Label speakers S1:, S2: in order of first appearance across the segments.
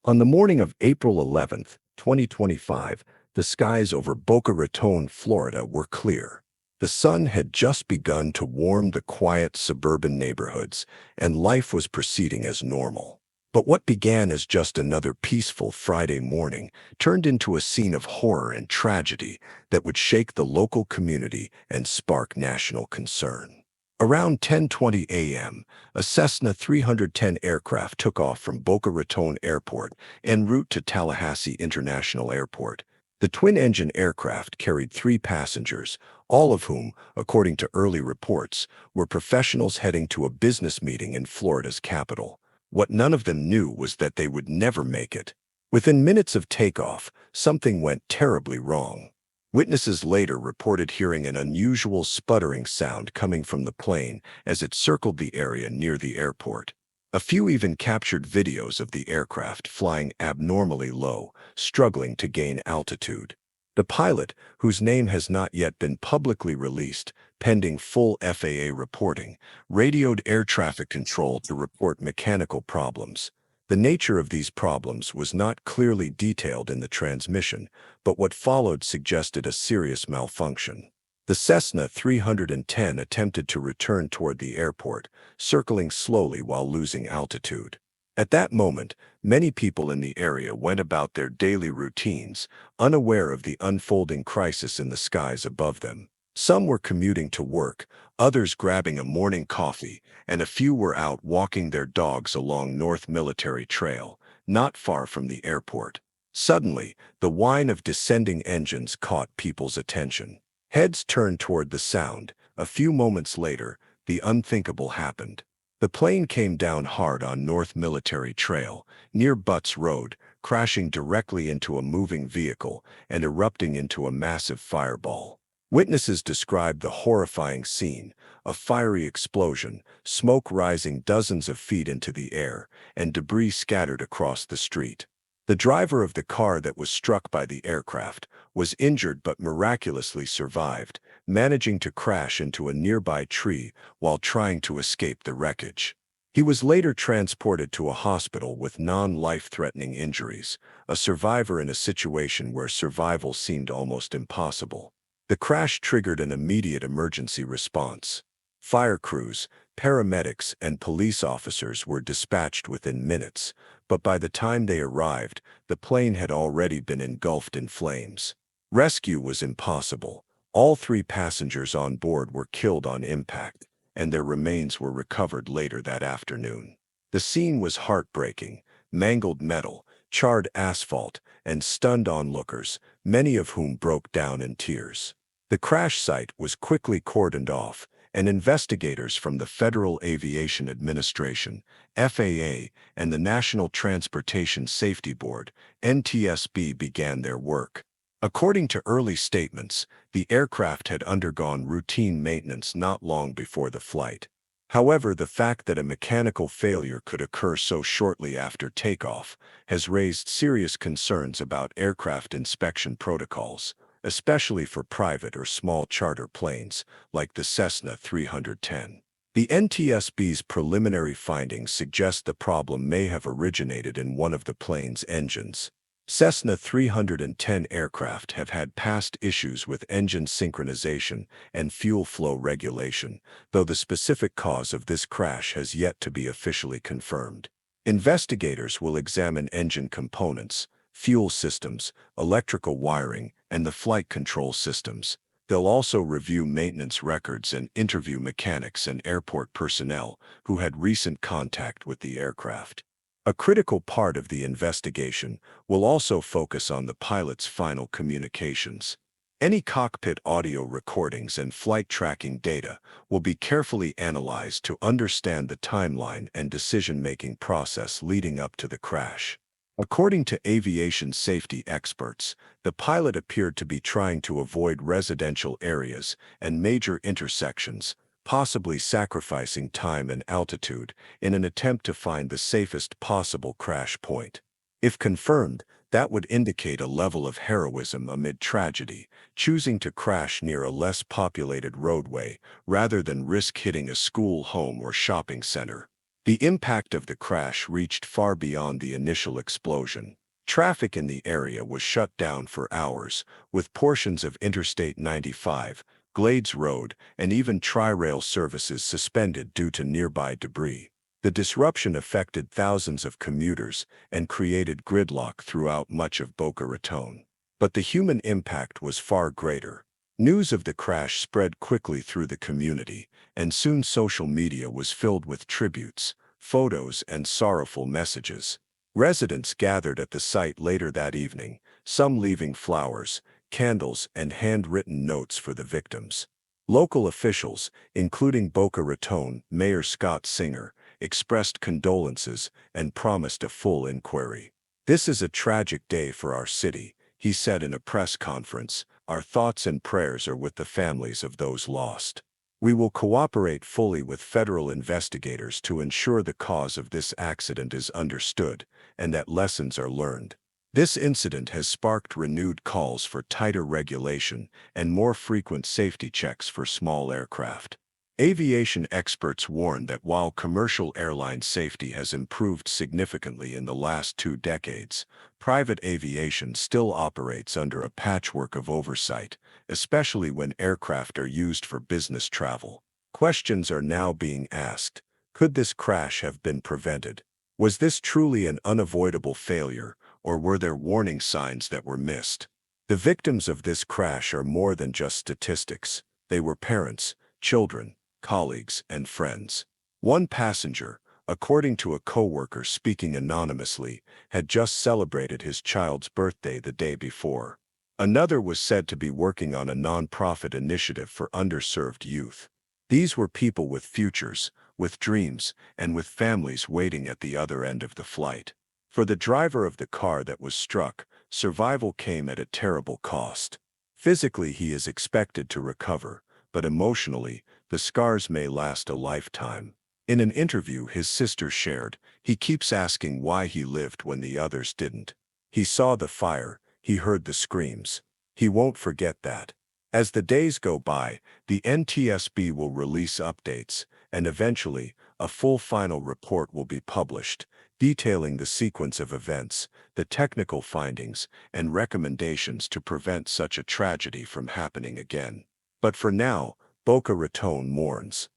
S1: On the morning of April 11th, 2025, the skies over Boca Raton, Florida were clear. The sun had just begun to warm the quiet suburban neighborhoods, and life was proceeding as normal. But what began as just another peaceful Friday morning turned into a scene of horror and tragedy that would shake the local community and spark national concern. Around 10:20 a.m., a Cessna 310 aircraft took off from Boca Raton Airport en route to Tallahassee International Airport. The twin-engine aircraft carried 3 passengers, all of whom, according to early reports, were professionals heading to a business meeting in Florida's capital. What none of them knew was that they would never make it. Within minutes of takeoff, something went terribly wrong. Witnesses later reported hearing an unusual sputtering sound coming from the plane as it circled the area near the airport. A few even captured videos of the aircraft flying abnormally low, struggling to gain altitude. The pilot, whose name has not yet been publicly released, pending full FAA reporting, radioed air traffic control to report mechanical problems. The nature of these problems was not clearly detailed in the transmission, but what followed suggested a serious malfunction. The Cessna 310 attempted to return toward the airport, circling slowly while losing altitude. At that moment, many people in the area went about their daily routines, unaware of the unfolding crisis in the skies above them. Some were commuting to work, others grabbing a morning coffee, and a few were out walking their dogs along North Military Trail, not far from the airport. Suddenly, the whine of descending engines caught people's attention. Heads turned toward the sound. A few moments later, the unthinkable happened. The plane came down hard on North Military Trail, near Butts Road, crashing directly into a moving vehicle and erupting into a massive fireball. Witnesses described the horrifying scene: a fiery explosion, smoke rising dozens of feet into the air, and debris scattered across the street. The driver of the car that was struck by the aircraft was injured but miraculously survived, managing to crash into a nearby tree while trying to escape the wreckage. He was later transported to a hospital with non-life-threatening injuries, a survivor in a situation where survival seemed almost impossible. The crash triggered an immediate emergency response. Fire crews, paramedics, and police officers were dispatched within minutes, but by the time they arrived, the plane had already been engulfed in flames. Rescue was impossible. All 3 passengers on board were killed on impact, and their remains were recovered later that afternoon. The scene was heartbreaking: mangled metal, charred asphalt, and stunned onlookers, many of whom broke down in tears. The crash site was quickly cordoned off, and investigators from the Federal Aviation Administration, FAA, and the National Transportation Safety Board, NTSB, began their work. According to early statements, the aircraft had undergone routine maintenance not long before the flight. However, the fact that a mechanical failure could occur so shortly after takeoff has raised serious concerns about aircraft inspection protocols, especially for private or small charter planes like the Cessna 310. The NTSB's preliminary findings suggest the problem may have originated in one of the plane's engines. Cessna 310 aircraft have had past issues with engine synchronization and fuel flow regulation, though the specific cause of this crash has yet to be officially confirmed. Investigators will examine engine components, fuel systems, electrical wiring, and the flight control systems. They'll also review maintenance records and interview mechanics and airport personnel who had recent contact with the aircraft. A critical part of the investigation will also focus on the pilot's final communications. Any cockpit audio recordings and flight tracking data will be carefully analyzed to understand the timeline and decision-making process leading up to the crash. According to aviation safety experts, the pilot appeared to be trying to avoid residential areas and major intersections, possibly sacrificing time and altitude in an attempt to find the safest possible crash point. If confirmed, that would indicate a level of heroism amid tragedy, choosing to crash near a less populated roadway rather than risk hitting a school, home, or shopping center. The impact of the crash reached far beyond the initial explosion. Traffic in the area was shut down for hours, with portions of Interstate 95, Glades Road, and even Tri-Rail services suspended due to nearby debris. The disruption affected thousands of commuters and created gridlock throughout much of Boca Raton. But the human impact was far greater. News of the crash spread quickly through the community, and soon social media was filled with tributes, photos, and sorrowful messages. Residents gathered at the site later that evening, some leaving flowers, candles, and handwritten notes for the victims. Local officials, including Boca Raton Mayor Scott Singer, expressed condolences and promised a full inquiry. "This is a tragic day for our city," he said in a press conference. "Our thoughts and prayers are with the families of those lost. We will cooperate fully with federal investigators to ensure the cause of this accident is understood and that lessons are learned." This incident has sparked renewed calls for tighter regulation and more frequent safety checks for small aircraft. Aviation experts warn that while commercial airline safety has improved significantly in the last 2 decades, private aviation still operates under a patchwork of oversight, especially when aircraft are used for business travel. Questions are now being asked. Could this crash have been prevented? Was this truly an unavoidable failure, or were there warning signs that were missed? The victims of this crash are more than just statistics. They were parents, children, colleagues, and friends. One passenger, according to a coworker speaking anonymously, had just celebrated his child's birthday the day before. Another was said to be working on a nonprofit initiative for underserved youth. These were people with futures, with dreams, and with families waiting at the other end of the flight. For the driver of the car that was struck, survival came at a terrible cost. Physically, he is expected to recover, but emotionally, the scars may last a lifetime. In an interview his sister shared, he keeps asking why he lived when the others didn't. He saw the fire, he heard the screams. He won't forget that. As the days go by, the NTSB will release updates, and eventually, a full final report will be published, detailing the sequence of events, the technical findings, and recommendations to prevent such a tragedy from happening again. But for now, Boca Raton mourns.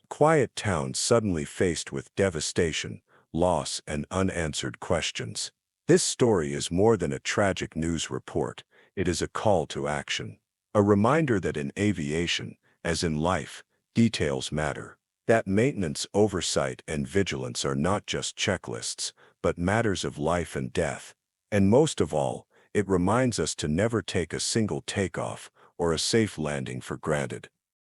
S1: Quiet town suddenly faced with devastation, loss, and unanswered questions. This story is more than a tragic news report, it is a call to action. A reminder that in aviation, as in life, details matter. That maintenance, oversight, and vigilance are not just checklists, but matters of life and death. And most of all, it reminds us to never take a single takeoff or a safe landing for granted.